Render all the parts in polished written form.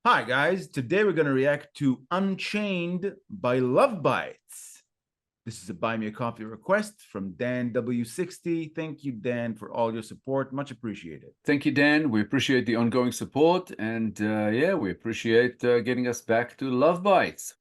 Hi guys, today we're going to react to Unchained by Lovebites. This is a Buy Me a Coffee request from Dan W60. Thank you, Dan, for all your support. Much appreciated. Thank you, Dan. We appreciate the ongoing support. And we appreciate getting us back to Lovebites.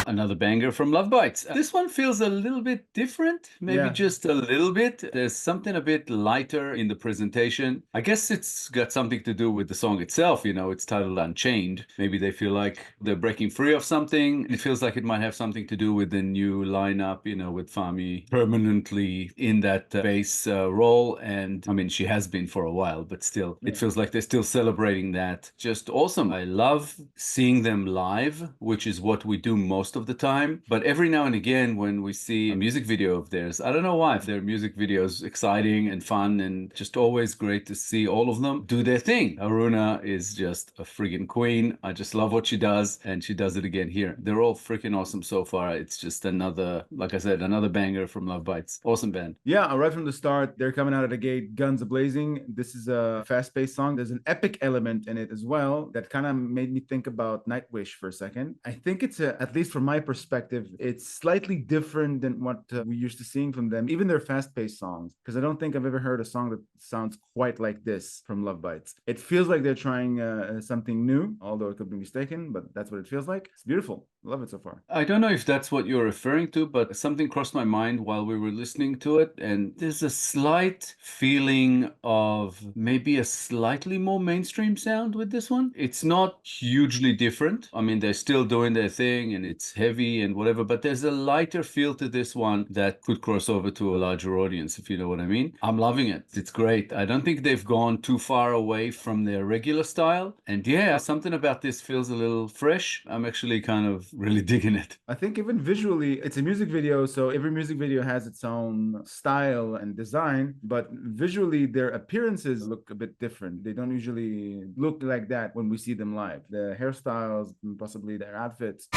Another banger from Lovebites. This one feels a little bit different, maybe just a little bit. There's something a bit lighter in the presentation. I guess it's got something to do with the song itself. You know, it's titled Unchained. Maybe they feel like they're breaking free of something. It feels like it might have something to do with the new lineup, you know, with Fami permanently in that bass role. And I mean, she has been for a while, but still, it feels like they're still celebrating that. Just awesome. I love seeing them live, which is what we do most of the time. But every now and again, when we see a music video of theirs, I don't know why, if their music videos exciting and fun and just always great to see all of them do their thing. Aruna is just a friggin' queen. I just love what she does, and she does it again here. They're all freaking awesome so far. It's just another, like I said, another banger from Lovebites. Awesome band. Yeah, right from the start, they're coming out of the gate, guns a-blazing. This is a fast-paced song. There's an epic element in it as well that kind of made me think about Nightwish for a second. I think it's, at least from my perspective, it's slightly different than what we used to seeing from them, even their fast-paced songs, because I don't think I've ever heard a song that sounds quite like this from Lovebites. It feels like they're trying something new, although it could be mistaken, but that's what it feels like. It's beautiful. I love it so far. I don't know if that's what you're referring to, but something crossed my mind while we were listening to it, and there's a slight feeling of maybe a slightly more mainstream sound with this one. It's not hugely different. I mean, they're still doing their thing and it's heavy and whatever, but there's a lighter feel to this one that could cross over to a larger audience, if you know what I mean. I'm loving it. It's great. I don't think they've gone too far away from their regular style. And yeah, something about this feels a little fresh. I'm actually kind of really digging it. I think even visually, it's a music video, so every music video has its own style and design, but visually their appearances look a bit different. They don't usually look like that when we see them live. The hairstyles, possibly their outfits.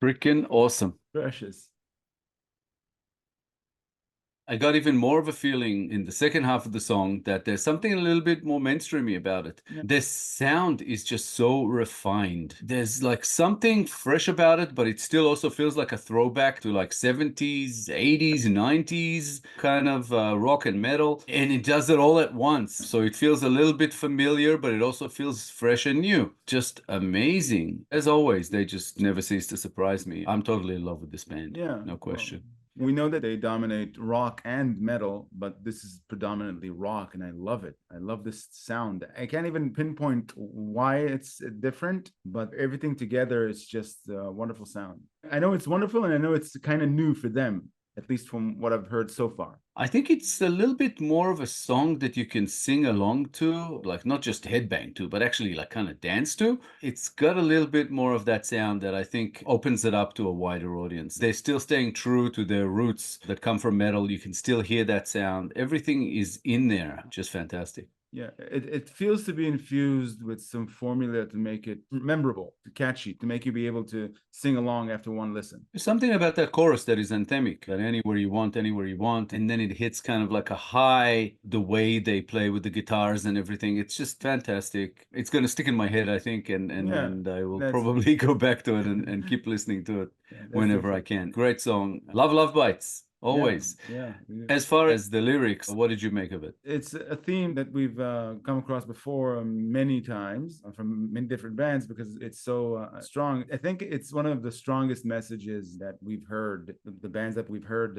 Freaking awesome. Precious. I got even more of a feeling in the second half of the song that there's something a little bit more mainstreamy about it. Yeah. The sound is just so refined. There's like something fresh about it, but it still also feels like a throwback to like 70s, 80s, 90s kind of rock and metal. And it does it all at once. So it feels a little bit familiar, but it also feels fresh and new. Just amazing. As always, they just never cease to surprise me. I'm totally in love with this band. Yeah. No question. We know that they dominate rock and metal, but this is predominantly rock, and I love it. I love this sound. I can't even pinpoint why it's different, but everything together is just a wonderful sound. I know it's wonderful, and I know it's kind of new for them, at least from what I've heard so far. I think it's a little bit more of a song that you can sing along to, like not just headbang to, but actually like kind of dance to. It's got a little bit more of that sound that I think opens it up to a wider audience. They're still staying true to their roots that come from metal. You can still hear that sound. Everything is in there. Just fantastic. Yeah, it feels to be infused with some formula to make it memorable, catchy, to make you be able to sing along after one listen. There's something about that chorus that is anthemic, that anywhere you want, and then it hits kind of like a high, the way they play with the guitars and everything. It's just fantastic. It's going to stick in my head, I think, and I will probably go back to it and keep listening to it whenever I can. Great song. Love Lovebites. Always. Yeah. As far as the lyrics, what did you make of it? It's a theme that we've come across before many times from many different bands because it's so strong. I think it's one of the strongest messages that we've heard, the bands that we've heard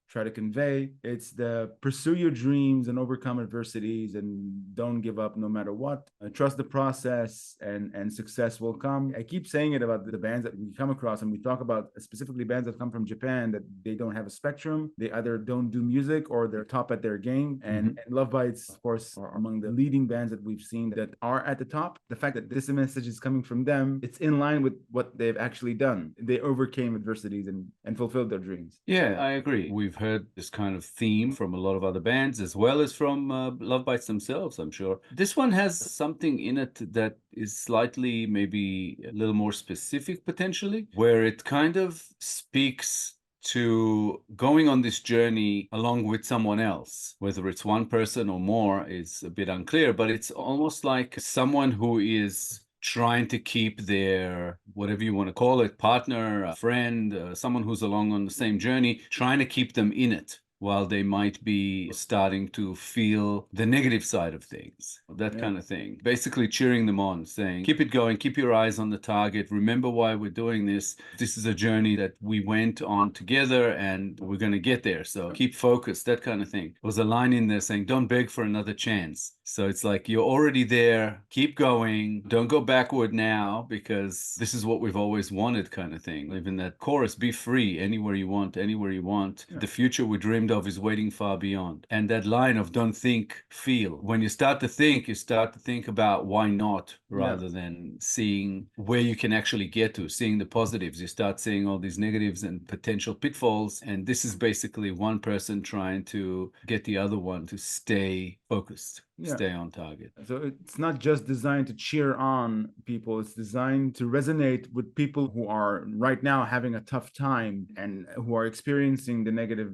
try to convey. It's the pursue your dreams and overcome adversities and don't give up no matter what. Trust the process and success will come. I keep saying it about the bands that we come across, and we talk about specifically bands that come from Japan, that they don't have a spectrum. They either don't do music or they're top at their game. And Lovebites, of course, are among the leading bands that we've seen that are at the top. The fact that this message is coming from them, it's in line with what they've actually done. They overcame adversities and fulfilled their dreams. Yeah, I agree. We've heard this kind of theme from a lot of other bands, as well as from Lovebites themselves, I'm sure. This one has something in it that is slightly, maybe a little more specific, potentially, where it kind of speaks to going on this journey along with someone else. Whether it's one person or more is a bit unclear, but it's almost like someone who is trying to keep their, whatever you want to call it, partner, a friend, someone who's along on the same journey, trying to keep them in it while they might be starting to feel the negative side of things, that kind of thing. Basically cheering them on, saying, keep it going, keep your eyes on the target, remember why we're doing this. This is a journey that we went on together and we're going to get there. So keep focused, that kind of thing. There was a line in there saying, don't beg for another chance. So it's like, you're already there, keep going, don't go backward now, because this is what we've always wanted, kind of thing. Even that chorus, be free anywhere you want, anywhere you want. The future we dreamed of is waiting far beyond. And that line of don't think, feel. When you start to think, you start to think about why not, rather than seeing where you can actually get to, seeing the positives. You start seeing all these negatives and potential pitfalls. And this is basically one person trying to get the other one to stay focused. Stay on target. So it's not just designed to cheer on people, it's designed to resonate with people who are right now having a tough time and who are experiencing the negative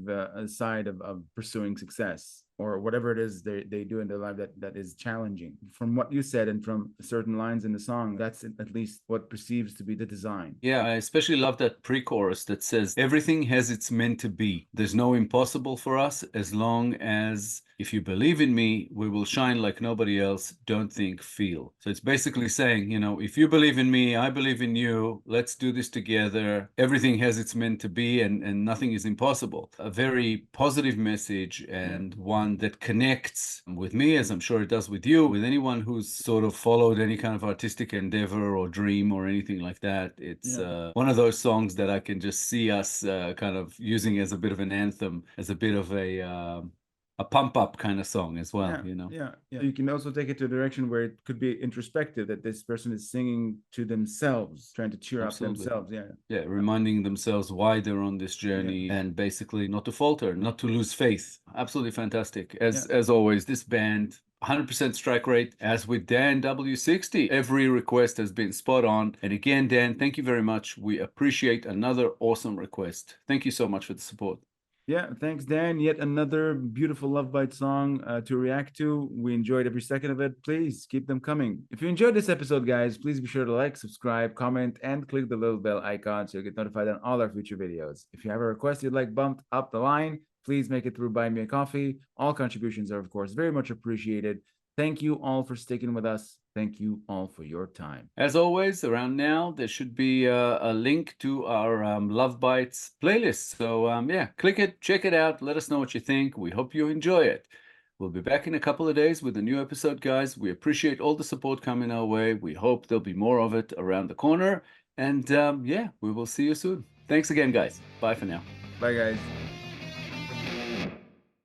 side of pursuing success, or whatever it is they do in their life that is challenging. From what you said and from certain lines in the song, that's at least what perceives to be the design. Yeah, I especially love that pre-chorus that says, everything has its meant to be. There's no impossible for us as long as if you believe in me, we will shine like nobody else. Don't think, feel. So it's basically saying, you know, if you believe in me, I believe in you. Let's do this together. Everything has its meant to be, and nothing is impossible. A very positive message, and one that connects with me, as I'm sure it does with you, with anyone who's sort of followed any kind of artistic endeavor or dream or anything like that. It's one of those songs that I can just see us kind of using as a bit of an anthem, as a bit of a pump-up kind of song as well, you know? Yeah. You can also take it to a direction where it could be introspective, that this person is singing to themselves, trying to cheer up themselves. Yeah, reminding themselves why they're on this journey, and basically not to falter, not to lose faith. Absolutely fantastic. As always, this band, 100% strike rate. As with Dan W60, every request has been spot on. And again, Dan, thank you very much. We appreciate another awesome request. Thank you so much for the support. Yeah, thanks, Dan. Yet another beautiful Lovebite song to react to. We enjoyed every second of it. Please keep them coming. If you enjoyed this episode, guys, please be sure to like, subscribe, comment, and click the little bell icon so you get notified on all our future videos. If you have a request you'd like bumped up the line, please make it through Buy Me a Coffee. All contributions are, of course, very much appreciated. Thank you all for sticking with us. Thank you all for your time. As always, around now, there should be a link to our Lovebites playlist. So yeah, click it, check it out. Let us know what you think. We hope you enjoy it. We'll be back in a couple of days with a new episode, guys. We appreciate all the support coming our way. We hope there'll be more of it around the corner. And yeah, we will see you soon. Thanks again, guys. Bye for now. Bye, guys.